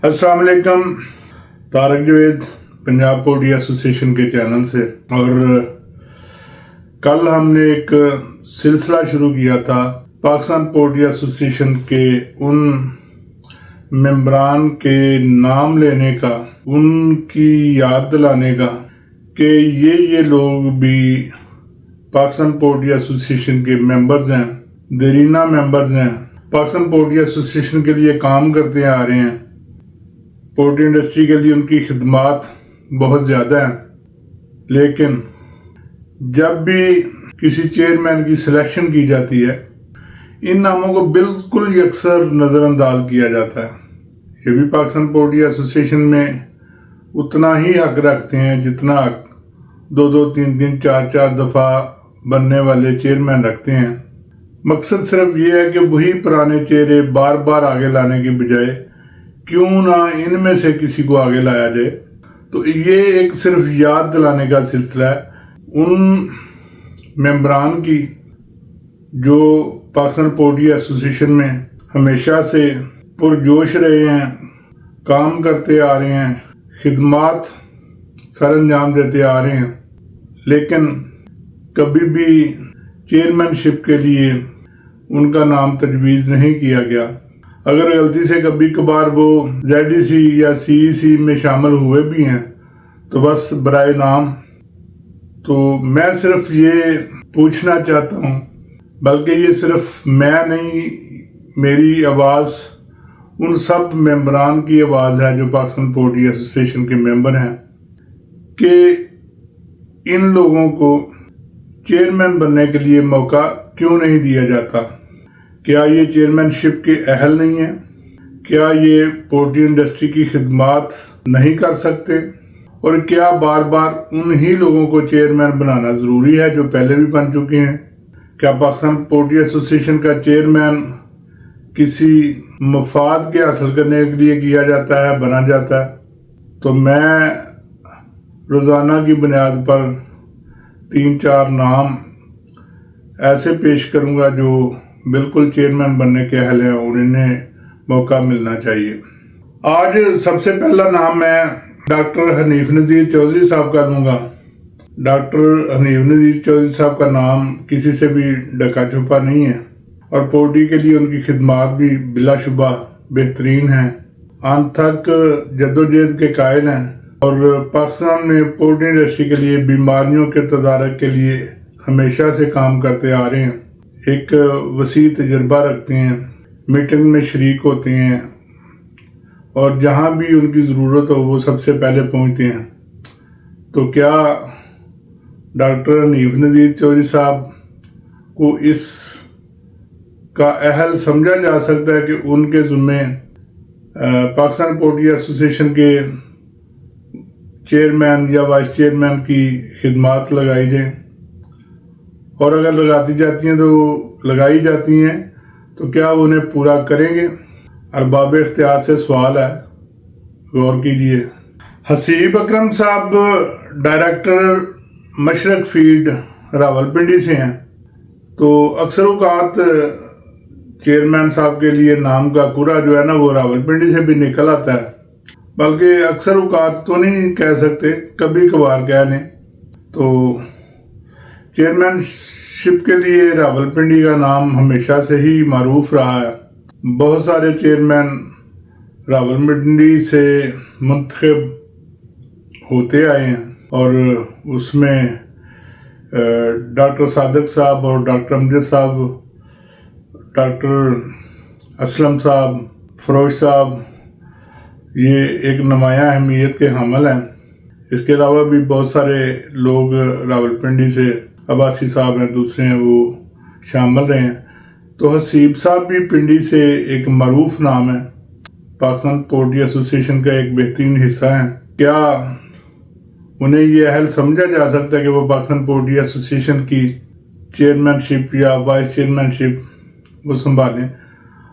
अस्सलाम वालेकुम। Tarak Javed Punjab poultry association के चैनल से। और कल हमने एक सिलसिला शुरू किया था पाकिस्तान पोल्ट्री एसोसिएशन के उन मेंबरान के नाम लेने का, उनकी याद दिलाने का कि ये लोग भी पाकिस्तान पोल्ट्री एसोसिएशन के मेंबर्स हैं, देरीना मेंबर्स हैं, पाकिस्तान पोल्ट्री एसोसिएशन के लिए काम करते आ रहे हैं। पोल्ट्री इंडस्ट्री के लिए उनकी खिदमात बहुत ज़्यादा हैं, लेकिन जब भी किसी चेयरमैन की सिलेक्शन की जाती है, इन नामों को बिल्कुल यकसर नज़रअंदाज किया जाता है। ये भी पाकिस्तान पोल्ट्री एसोसिएशन में उतना ही हक रखते हैं जितना हक 2-2, 3-3, 4-4 दफ़ा बनने वाले चेयरमैन रखते हैं। मकसद सिर्फ ये है कि वही पुराने चेहरे बार बार आगे लाने की बजाय क्यों ना इनमें से किसी को आगे लाया जाए। तो ये एक सिर्फ याद दिलाने का सिलसिला है उन मेंबरान की जो पाकिस्तान पोल्ट्री एसोसिएशन में हमेशा से पुरजोश रहे हैं, काम करते आ रहे हैं, खिदमात सर अंजाम देते आ रहे हैं, लेकिन कभी भी चेयरमैनशिप के लिए उनका नाम तजवीज़ नहीं किया गया। अगर गलती से कभी कभार वो ZDC या CEC में शामिल हुए भी हैं तो बस बराए नाम। तो मैं सिर्फ ये पूछना चाहता हूँ, बल्कि ये सिर्फ मैं नहीं, मेरी आवाज़ उन सब मेंबरान की आवाज़ है जो पाकिस्तान पोल्ट्री एसोसिएशन के मेंबर हैं, कि इन लोगों को चेयरमैन बनने के लिए मौका क्यों नहीं दिया जाता। क्या ये चेयरमैनशिप के अहल नहीं है? क्या ये पोल्ट्री इंडस्ट्री की खिदमात नहीं कर सकते? और क्या बार बार उन्हीं लोगों को चेयरमैन बनाना ज़रूरी है जो पहले भी बन चुके हैं? क्या पाकिस्तान पोल्ट्री एसोसिएशन का चेयरमैन किसी मफाद के हासिल करने के लिए किया जाता है, बना जाता है? तो मैं रोज़ाना की बुनियाद पर 3-4 नाम ऐसे पेश करूंगा जो बिल्कुल चेयरमैन बनने के अहल हैं और इन्हें मौका मिलना चाहिए। आज सबसे पहला नाम मैं डॉक्टर हनीफ नज़ीर चौधरी साहब का लूँगा। डॉक्टर हनीफ नज़ीर चौधरी साहब का नाम किसी से भी ढका छुपा नहीं है और पोल्ट्री के लिए उनकी खिदमात भी बिलाशुबा बेहतरीन हैं। अंत तक जद्दोजहद के कायल हैं और पाकिस्तान में पोल्ट्री इंडस्ट्री के लिए बीमारियों के तदारक के लिए हमेशा से काम करते आ रहे हैं। एक वसी तजर्बा रखते हैं, मीटिंग में शरीक होते हैं और जहाँ भी उनकी ज़रूरत हो वो सबसे पहले पहुँचते हैं। तो क्या डॉक्टर हनीफ नज़ीर चौधरी साहब को इस का अहल समझा जा सकता है कि उनके ज़िम्मे पाकिस्तान पोल्ट्री एसोसिएशन के चेयरमैन या वाइस चेयरमैन की खिदमात लगाई जाए? और अगर लगाती जाती हैं तो लगाई जाती हैं तो क्या वो उन्हें पूरा करेंगे? अरबाब इख्तियार से सवाल है, गौर कीजिए। हसीब अकरम साहब डायरेक्टर मशरक फीड रावलपिंडी से हैं, तो अक्सर औक़ात चेयरमैन साहब के लिए नाम का कुरा जो है ना वो रावलपिंडी से भी निकल आता है, बल्कि अक्सर औक़ात तो नहीं कह सकते, कभी कभार कह लें। तो चेयरमैनशिप के लिए रावलपिंडी का नाम हमेशा से ही मारूफ रहा है। बहुत सारे चेयरमैन रावलपिंडी से मुंतखब होते आए हैं और उसमें डॉक्टर सादिक साहब और डॉक्टर अमजद साहब, डॉक्टर असलम साहब, फरोज साहब, ये एक नुमायाँ अहमियत के हामिल हैं। इसके अलावा भी बहुत सारे लोग रावलपिंडी से, अब्बासी साहब हैं, दूसरे हैं, वो शामिल रहे हैं। तो हसीब साहब भी पिंडी से एक मरूफ नाम है, पाकिस्तान पोल्ट्री एसोसिएशन का एक बेहतरीन हिस्सा है। क्या उन्हें ये अहल समझा जा सकता है कि वो पाकिस्तान पोल्ट्री एसोसिएशन की चेयरमैनशिप या वाइस चेयरमैनशिप वो संभालें?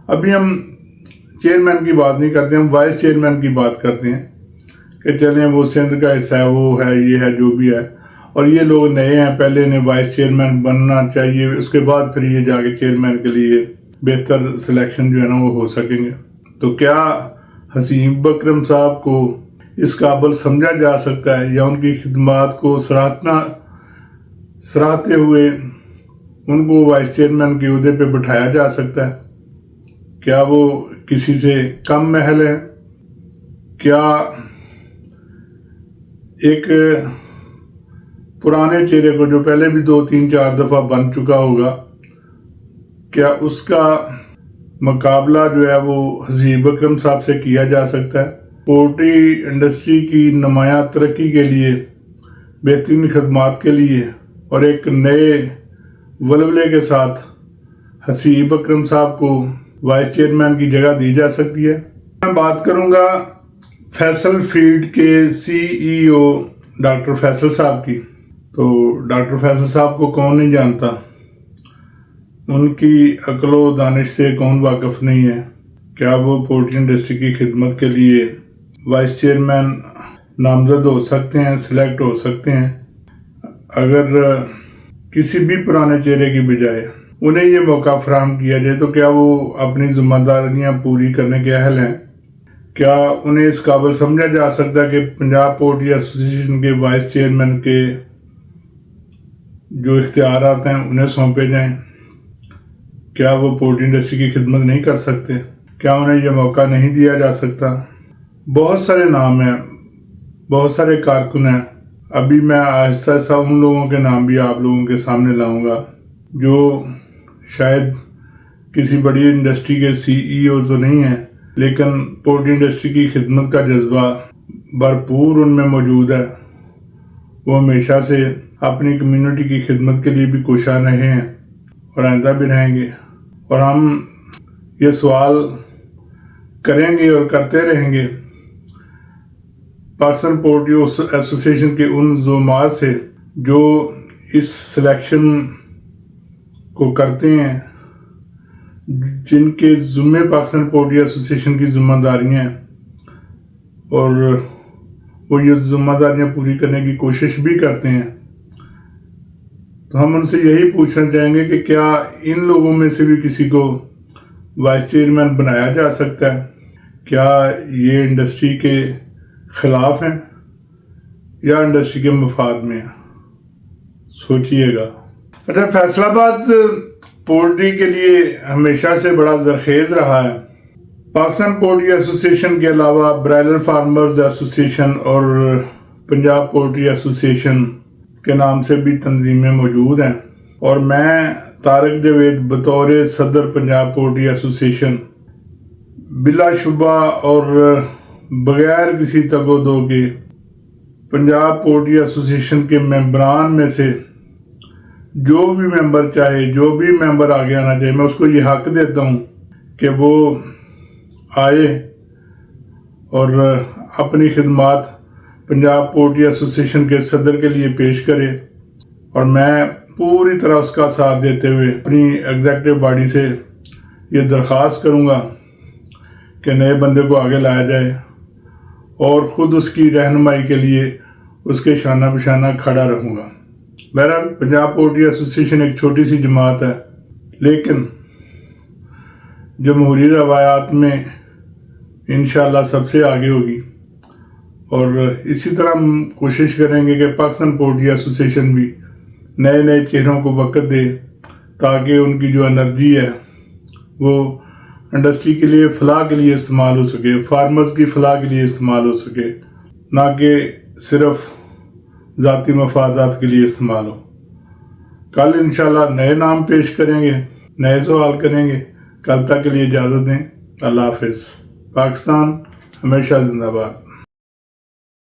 अभी हम चेयरमैन की बात नहीं करते, हम वाइस चेयरमैन की बात करते हैं कि चलें वो सिंध का हिस्सा है, वो है, ये है, जो भी है, और ये लोग नए हैं, पहले इन्हें वाइस चेयरमैन बनना चाहिए, उसके बाद फिर ये जाके चेयरमैन के लिए बेहतर सिलेक्शन जो है ना वो हो सकेंगे। तो क्या حسیب اکرم صاحب کو اس قابل سمجھا جا سکتا ہے یا ان کی خدمات کو سراہتے ہوئے ان کو وائس چیئرمین کے عہدے پہ بٹھایا جا سکتا ہے؟ کیا وہ کسی سے کم محل ہے؟ کیا ایک پرانے چہرے کو جو پہلے بھی 2-3-4 دفعہ بن چکا ہوگا، کیا اس کا مقابلہ جو ہے وہ حسیب اکرم صاحب سے کیا جا سکتا ہے؟ پولٹری انڈسٹری کی نمایاں ترقی کے لیے، بہترین خدمات کے لیے اور ایک نئے ولولے کے ساتھ حسیب اکرم صاحب کو وائس چیئرمین کی جگہ دی جا سکتی ہے۔ میں بات کروں گا فیصل فیڈ کے CEO ڈاکٹر فیصل صاحب کی۔ تو ڈاکٹر فیصل صاحب کو کون نہیں جانتا، ان کی عقل و دانش سے کون واقف نہیں ہے؟ کیا وہ پولٹری انڈسٹری کی خدمت کے لیے وائس چیئرمین نامزد ہو سکتے ہیں، سلیکٹ ہو سکتے ہیں؟ اگر کسی بھی پرانے چہرے کی بجائے انہیں یہ موقع فراہم کیا جائے تو کیا وہ اپنی ذمہ داریاں پوری کرنے کے اہل ہیں؟ کیا انہیں اس قابل سمجھا جا سکتا ہے کہ پنجاب پولٹری ایسوسی ایشن کے وائس چیئرمین کے جو اختیارات ہیں انہیں سونپے جائیں؟ کیا وہ پولٹری انڈسٹری کی خدمت نہیں کر سکتے؟ کیا انہیں یہ موقع نہیں دیا جا سکتا؟ بہت سارے نام ہیں، بہت سارے کارکن ہیں۔ ابھی میں آہستہ آہستہ ان لوگوں کے نام بھی آپ لوگوں کے سامنے لاؤں گا جو شاید کسی بڑی انڈسٹری کے CEO تو نہیں ہیں، لیکن پولٹری انڈسٹری کی خدمت کا جذبہ بھرپور ان میں موجود ہے۔ وہ ہمیشہ سے اپنی کمیونٹی کی خدمت کے لیے بھی کوشاں رہے ہیں اور آئندہ بھی رہیں گے، اور ہم یہ سوال کریں گے اور کرتے رہیں گے پاکستان پولٹری ایسوسی ایشن کے ان زعماء سے جو اس سلیکشن کو کرتے ہیں، جن کے ذمے پاکستان پولٹری ایسوسی ایشن کی ذمہ داریاں ہیں، اور وہ یہ ذمہ داریاں پوری کرنے کی کوشش بھی کرتے ہیں۔ تو ہم ان سے یہی پوچھنا چاہیں گے کہ کیا ان لوگوں میں سے بھی کسی کو وائس چیئرمین بنایا جا سکتا ہے؟ کیا یہ انڈسٹری کے خلاف ہیں یا انڈسٹری کے مفاد میں ہیں؟ سوچئے گا۔ اچھا، فیصل آباد پولٹری کے لیے ہمیشہ سے بڑا زرخیز رہا ہے۔ پاکستان پولٹری ایسوسی ایشن کے علاوہ برائلر فارمرز ایسوسی ایشن اور پنجاب پولٹری ایسوسی ایشن کے نام سے بھی تنظیمیں موجود ہیں، اور میں طارق جاوید بطور صدر پنجاب پولٹری ایسوسی ایشن بلا شبہ اور بغیر کسی تگ و دو کے پنجاب پولٹری ایسوسی ایشن کے ممبران میں سے جو بھی ممبر چاہے، جو بھی ممبر آگے آنا چاہے، میں اس کو یہ حق دیتا ہوں کہ وہ آئے اور اپنی خدمات پنجاب پولٹری ایسوسی ایشن کے صدر کے لیے پیش کرے، اور میں پوری طرح اس کا ساتھ دیتے ہوئے اپنی ایگزیکٹو باڈی سے یہ درخواست کروں گا کہ نئے بندے کو آگے لایا جائے، اور خود اس کی رہنمائی کے لیے اس کے شانہ بشانہ کھڑا رہوں گا۔ بہرحال پنجاب پولٹری ایسوسی ایشن ایک چھوٹی سی جماعت ہے، لیکن جمہوری روایات میں انشاءاللہ سب سے آگے ہوگی، اور اسی طرح ہم کوشش کریں گے کہ پاکستان پولٹری ایسوسی ایشن بھی نئے نئے چہروں کو وقت دے تاکہ ان کی جو انرجی ہے وہ انڈسٹری کے لیے فلاح کے لیے استعمال ہو سکے، فارمرز کی فلاح کے لیے استعمال ہو سکے، نہ کہ صرف ذاتی مفادات کے لیے استعمال ہو۔ کل انشاءاللہ نئے نام پیش کریں گے، نئے سوال کریں گے۔ کل تک کے لیے اجازت دیں۔ اللہ حافظ۔ پاکستان ہمیشہ زندہ باد۔